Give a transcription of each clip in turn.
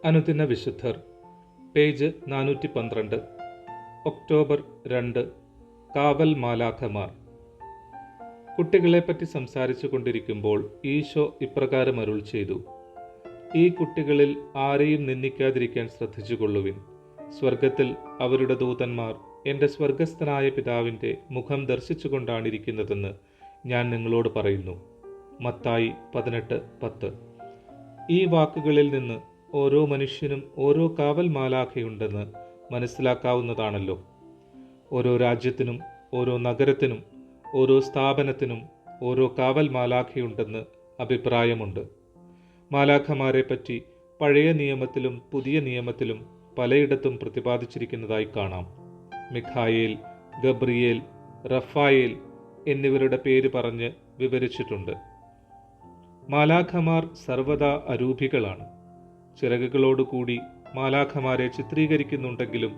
അനുദിന വിശുദ്ധർ, page 412, October 2. കാവൽ മാലാഖമാർ. കുട്ടികളെപ്പറ്റി സംസാരിച്ചു കൊണ്ടിരിക്കുമ്പോൾ ഈശോ ഇപ്രകാരം അരുൾ ചെയ്തു: ഈ കുട്ടികളിൽ ആരെയും നിന്ദിക്കാതിരിക്കാൻ ശ്രദ്ധിച്ചുകൊള്ളുവിൻ. സ്വർഗത്തിൽ അവരുടെ ദൂതന്മാർ എൻ്റെ സ്വർഗസ്ഥനായ പിതാവിൻ്റെ മുഖം ദർശിച്ചുകൊണ്ടാണിരിക്കുന്നതെന്ന് ഞാൻ നിങ്ങളോട് പറയുന്നു. മത്തായി 18:10. ഈ വാക്കുകളിൽ നിന്ന് ഓരോ മനുഷ്യനും ഓരോ കാവൽ മാലാഖയുണ്ടെന്ന് മനസ്സിലാക്കാവുന്നതാണല്ലോ. ഓരോ രാജ്യത്തിനും ഓരോ നഗരത്തിനും ഓരോ സ്ഥാപനത്തിനും ഓരോ കാവൽ മാലാഖയുണ്ടെന്ന് അഭിപ്രായമുണ്ട്. മാലാഖമാരെ പറ്റി പഴയ നിയമത്തിലും പുതിയ നിയമത്തിലും പലയിടത്തും പ്രതിപാദിച്ചിരിക്കുന്നതായി കാണാം. മിഖായേൽ, ഗബ്രിയേൽ, റഫായേൽ എന്നിവരുടെ പേര് പറഞ്ഞ് വിവരിച്ചിട്ടുണ്ട്. മാലാഖമാർ സർവദാ അരൂപികളാണ്. ചിറകുകളോടുകൂടി മാലാഖമാരെ ചിത്രീകരിക്കുന്നുണ്ടെങ്കിലും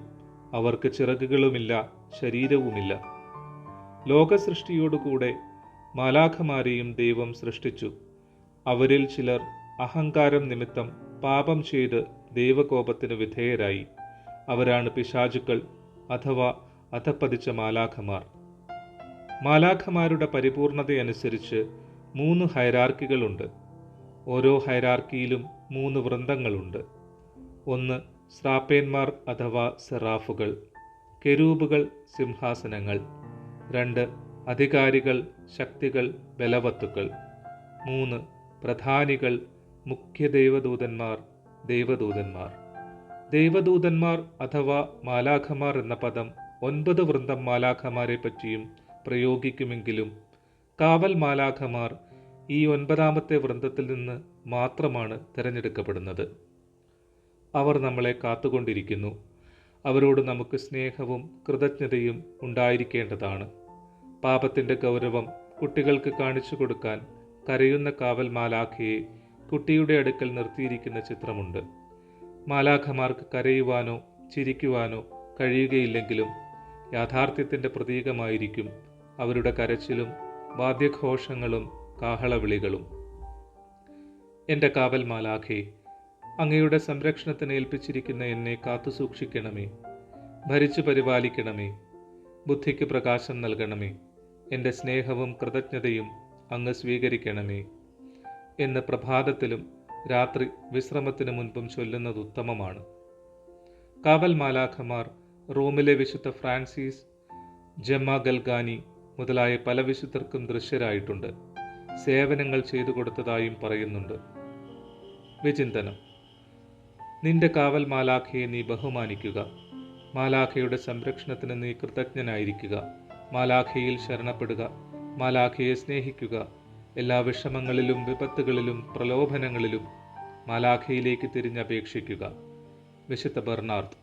അവർക്ക് ചിറകുകളുമില്ല, ശരീരവുമില്ല. ലോകസൃഷ്ടിയോടുകൂടെ മാലാഖമാരെയും ദൈവം സൃഷ്ടിച്ചു. അവരിൽ ചിലർ അഹങ്കാരം നിമിത്തം പാപം ചെയ്ത് ദൈവകോപത്തിന് വിധേയരായി. അവരാണ് പിശാചുക്കൾ അഥവാ അധപ്പതിച്ച മാലാഖമാർ. മാലാഖമാരുടെ പരിപൂർണതയനുസരിച്ച് 3 ഹൈറാർക്കികളുണ്ട്. ഓരോ ഹൈറാർക്കിയിലും 3 വൃന്ദങ്ങളുണ്ട്. 1. സ്രാപ്പേന്മാർ അഥവാ സെറാഫുകൾ, കെരൂബുകൾ, സിംഹാസനങ്ങൾ. 2. അധികാരികൾ, ശക്തികൾ, ബലവത്തുക്കൾ. 3. പ്രധാനികൾ, മുഖ്യ ദൈവദൂതന്മാർ, ദൈവദൂതന്മാർ. ദൈവദൂതന്മാർ അഥവാ മാലാഖമാർ എന്ന പദം 9 വൃന്ദം മാലാഖമാരെ പറ്റിയും പ്രയോഗിക്കുമെങ്കിലും കാവൽ മാലാഖമാർ ഈ 9ാമത്തെ വൃന്ദത്തിൽ നിന്ന് മാത്രമാണ് തിരഞ്ഞെടുക്കപ്പെടുന്നത്. അവർ നമ്മളെ കാത്തുകൊണ്ടിരിക്കുന്നു. അവരോട് നമുക്ക് സ്നേഹവും കൃതജ്ഞതയും ഉണ്ടായിരിക്കേണ്ടതാണ്. പാപത്തിൻ്റെ ഗൗരവം കുട്ടികൾക്ക് കാണിച്ചു കൊടുക്കാൻ കരയുന്ന കാവൽ മാലാഖയെ കുട്ടിയുടെ അടുക്കൽ നിർത്തിയിരിക്കുന്ന ചിത്രമുണ്ട്. മാലാഖമാർക്ക് കരയുവാനോ ചിരിക്കുവാനോ കഴിയുകയില്ലെങ്കിലും യാഥാർത്ഥ്യത്തിൻ്റെ പ്രതീകമായിരിക്കും അവരുടെ കരച്ചിലും വാദ്യഘോഷങ്ങളും കാഹളവിളികളും. എൻ്റെ കാവൽ മാലാഖേ, അങ്ങയുടെ സംരക്ഷണത്തിന് ഏൽപ്പിച്ചിരിക്കുന്ന എന്നെ കാത്തുസൂക്ഷിക്കണമേ. ഭരിച്ചു പരിപാലിക്കണമേ. ബുദ്ധിക്ക് പ്രകാശം നൽകണമേ. എൻ്റെ സ്നേഹവും കൃതജ്ഞതയും അങ്ങ് സ്വീകരിക്കണമേ എന്ന് പ്രഭാതത്തിലും രാത്രി വിശ്രമത്തിന് മുൻപും ചൊല്ലുന്നത് ഉത്തമമാണ്. കാവൽ മാലാഖമാർ റോമിലെ വിശുദ്ധ ഫ്രാൻസിസ്, ജമ്മ ഗൽഗാനി മുതലായ പല വിശുദ്ധർക്കും ദൃശ്യരായിട്ടുണ്ട്. സേവനങ്ങൾ ചെയ്തു കൊടുത്തതായും പറയുന്നുണ്ട്. വിചിന്തനം: നിന്റെ കാവൽ മാലാഖയെ നീ ബഹുമാനിക്കുക. മാലാഖയുടെ സംരക്ഷണത്തിന് നീ കൃതജ്ഞനായിരിക്കുക. മാലാഖയിൽ ശരണപ്പെടുക. മാലാഖയെ സ്നേഹിക്കുക. എല്ലാ വിഷമങ്ങളിലും വിപത്തുകളിലും പ്രലോഭനങ്ങളിലും മാലാഖയിലേക്ക് തിരിഞ്ഞപേക്ഷിക്കുക. വിശുദ്ധ ബെർണാർഡ്.